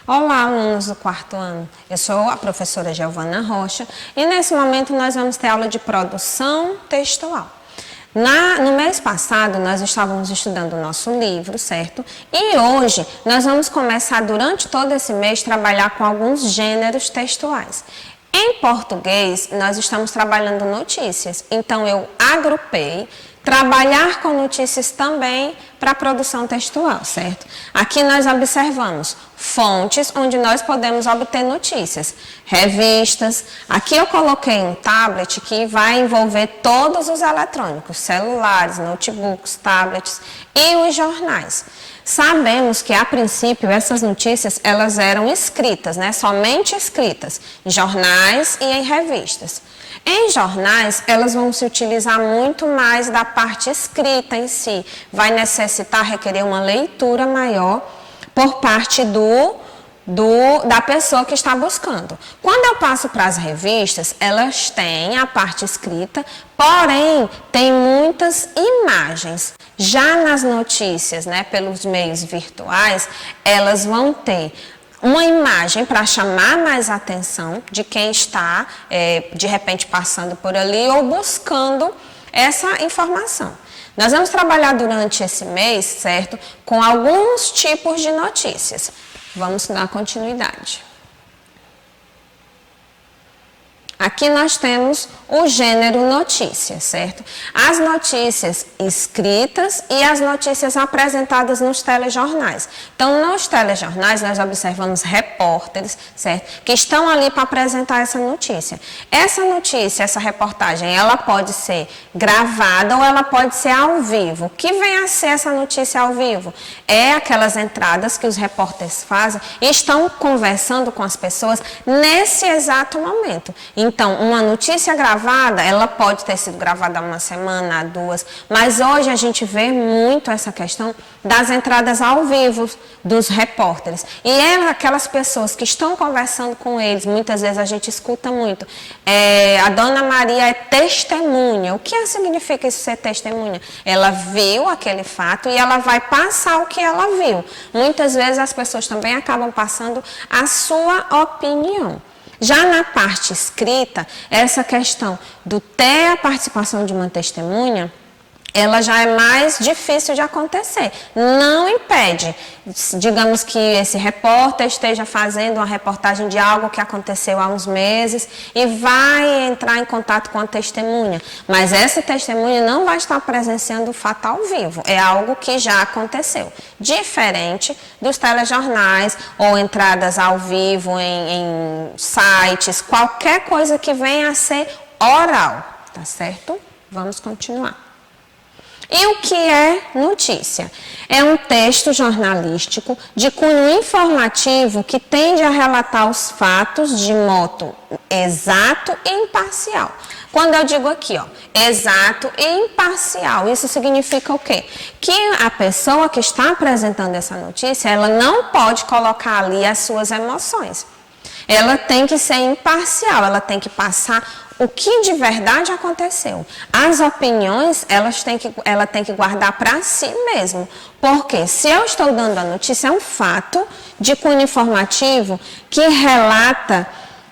Olá, alunos do quarto ano. Eu sou a professora Giovana Rocha e nesse momento nós vamos ter aula de produção textual. No mês passado nós estávamos estudando o nosso livro, certo? E hoje nós vamos começar durante todo esse mês trabalhar com alguns gêneros textuais. Em português nós estamos trabalhando notícias, então eu agrupei trabalhar com notícias também para a produção textual, certo? Aqui nós observamos fontes onde nós podemos obter notícias, revistas. Aqui eu coloquei um tablet que vai envolver todos os eletrônicos, celulares, notebooks, tablets e os jornais. Sabemos que, a princípio, essas notícias elas eram escritas, né? Somente escritas, em jornais e em revistas. Em jornais, elas vão se utilizar muito mais da parte escrita em si. Vai necessitar, requerer uma leitura maior por parte da pessoa que está buscando. Quando eu passo para as revistas, elas têm a parte escrita, porém, tem muitas imagens. Já nas notícias, né, pelos meios virtuais, elas vão ter uma imagem para chamar mais a atenção de quem está, de repente, passando por ali ou buscando essa informação. Nós vamos trabalhar durante esse mês, certo, com alguns tipos de notícias. Vamos dar continuidade. Aqui nós temos o gênero notícia, certo? As notícias escritas e as notícias apresentadas nos telejornais. Então, nos telejornais, nós observamos repórteres, certo? Que estão ali para apresentar essa notícia. Essa notícia, essa reportagem, ela pode ser gravada ou ela pode ser ao vivo. O que vem a ser essa notícia ao vivo? É aquelas entradas que os repórteres fazem e estão conversando com as pessoas nesse exato momento. Então, uma notícia gravada, ela pode ter sido gravada há uma semana, há duas, mas hoje a gente vê muito essa questão das entradas ao vivo dos repórteres. E aquelas pessoas que estão conversando com eles, muitas vezes a gente escuta muito, a Dona Maria é testemunha. O que significa isso ser testemunha? Ela viu aquele fato e ela vai passar o que ela viu. Muitas vezes as pessoas também acabam passando a sua opinião. Já na parte escrita, essa questão do ter a participação de uma testemunha, ela já é mais difícil de acontecer. Não impede, digamos que esse repórter esteja fazendo uma reportagem de algo que aconteceu há uns meses e vai entrar em contato com a testemunha. Mas essa testemunha não vai estar presenciando o fato ao vivo, é algo que já aconteceu. Diferente dos telejornais ou entradas ao vivo em sites, qualquer coisa que venha a ser oral, tá certo? Vamos continuar. E o que é notícia? É um texto jornalístico de cunho informativo que tende a relatar os fatos de modo exato e imparcial. Quando eu digo aqui, ó, exato e imparcial, isso significa o quê? Que a pessoa que está apresentando essa notícia, ela não pode colocar ali as suas emoções. Ela tem que ser imparcial, ela tem que passar o que de verdade aconteceu. As opiniões, ela tem que guardar para si mesmo. Porque se eu estou dando a notícia, é um fato de cunho informativo que relata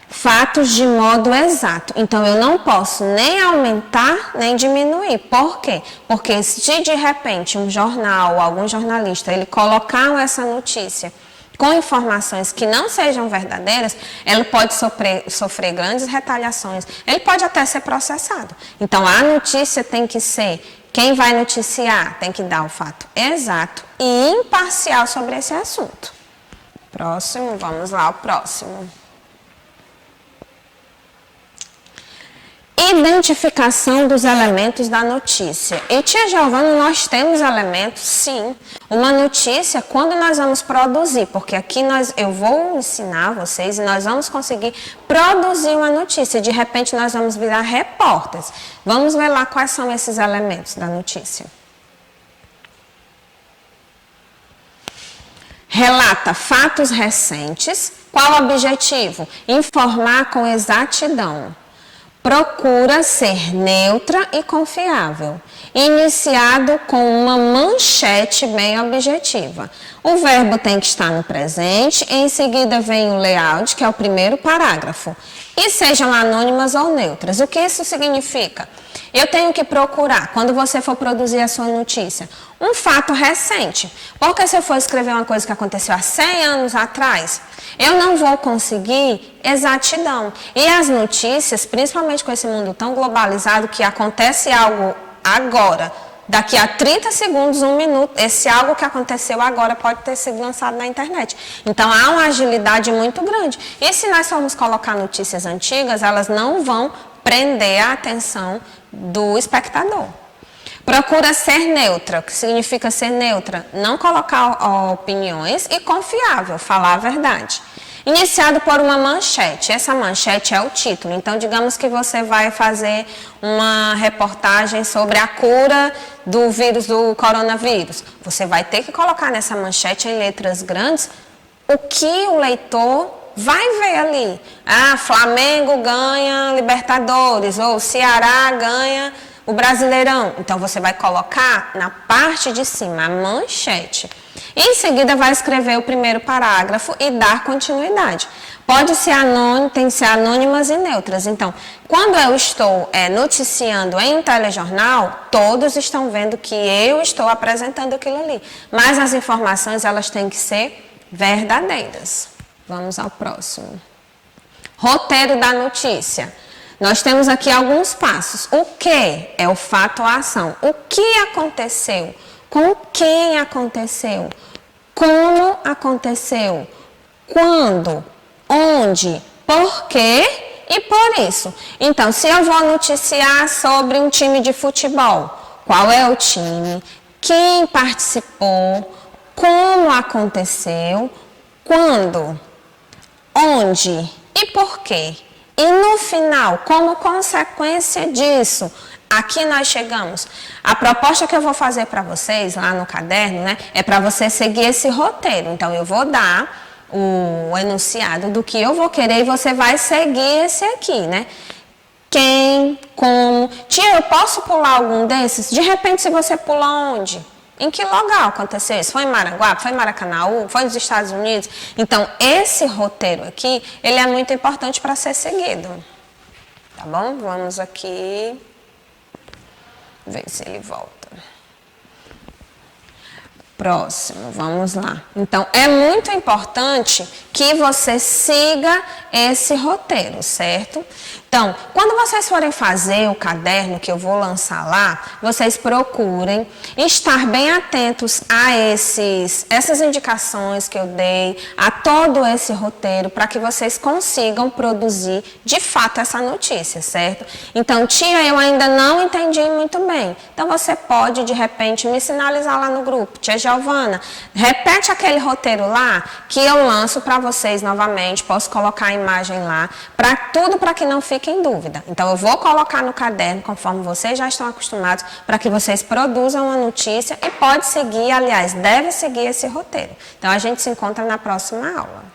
fatos de modo exato. Então, eu não posso nem aumentar, nem diminuir. Por quê? Porque se de repente um jornal, algum jornalista, ele colocar essa notícia com informações que não sejam verdadeiras, ele pode sofrer grandes retaliações, ele pode até ser processado. Então, a notícia tem que ser, quem vai noticiar tem que dar o fato exato e imparcial sobre esse assunto. Próximo, vamos lá, o próximo. Identificação dos elementos da notícia. E tia Giovana, nós temos elementos? Sim. Uma notícia, quando nós vamos produzir, porque aqui eu vou ensinar vocês e nós vamos conseguir produzir uma notícia. De repente nós vamos virar repórteres. Vamos ver lá quais são esses elementos da notícia. Relata fatos recentes. Qual o objetivo? Informar com exatidão. procura ser neutra e confiável, iniciado com uma manchete bem objetiva. O verbo tem que estar no presente, em seguida vem o layout, que é o primeiro parágrafo, e sejam anônimas ou neutras. O que isso significa? Eu tenho que procurar, quando você for produzir a sua notícia, um fato recente. Porque se eu for escrever uma coisa que aconteceu há 100 anos atrás, eu não vou conseguir exatidão. E as notícias, principalmente com esse mundo tão globalizado, que acontece algo agora, daqui a 30 segundos, 1 minuto, esse algo que aconteceu agora pode ter sido lançado na internet. Então, há uma agilidade muito grande. E se nós formos colocar notícias antigas, elas não vão prender a atenção do espectador. Procura ser neutra, o que significa ser neutra? Não colocar opiniões e confiável, falar a verdade. Iniciado por uma manchete, essa manchete é o título. Então, digamos que você vai fazer uma reportagem sobre a cura do vírus do coronavírus. Você vai ter que colocar nessa manchete em letras grandes o que o leitor vai ver ali. Ah, Flamengo ganha Libertadores, ou Ceará ganha o Brasileirão. Então, você vai colocar na parte de cima a manchete. Em seguida, vai escrever o primeiro parágrafo e dar continuidade. Pode ser anônimo, tem que ser anônimas e neutras. Então, quando eu estou noticiando em um telejornal, todos estão vendo que eu estou apresentando aquilo ali. Mas as informações, elas têm que ser verdadeiras. Vamos ao próximo. Roteiro da notícia. Nós temos aqui alguns passos. O que é o fato ou a ação? O que aconteceu? Com quem aconteceu? Como aconteceu? Quando? Onde? Por quê? E por isso. Então, se eu vou noticiar sobre um time de futebol, qual é o time? Quem participou? Como aconteceu? Quando? Onde? E por quê? E no final, como consequência disso, aqui nós chegamos. A proposta que eu vou fazer para vocês lá no caderno, né, é para você seguir esse roteiro. Então, eu vou dar o enunciado do que eu vou querer e você vai seguir esse aqui, né? Quem, como. Tia, eu posso pular algum desses? De repente, se você pula onde? Em que lugar aconteceu isso? Foi em Maranguape? Foi em Maracanaú? Foi nos Estados Unidos? Então, esse roteiro aqui, ele é muito importante para ser seguido. Tá bom? Vamos aqui ver se ele volta. Próximo, vamos lá. Então, é muito importante que você siga esse roteiro, certo? Então, quando vocês forem fazer o caderno que eu vou lançar lá, vocês procurem estar bem atentos a essas indicações que eu dei, a todo esse roteiro, para que vocês consigam produzir de fato essa notícia, certo? Então, tia, eu ainda não entendi muito bem. Então, você pode, de repente, me sinalizar lá no grupo. Tia Giovana, repete aquele roteiro lá que eu lanço para vocês novamente. Posso colocar a imagem lá, para que não fique em dúvida. Então, eu vou colocar no caderno, conforme vocês já estão acostumados, para que vocês produzam a notícia e pode seguir, aliás, deve seguir esse roteiro. Então, a gente se encontra na próxima aula.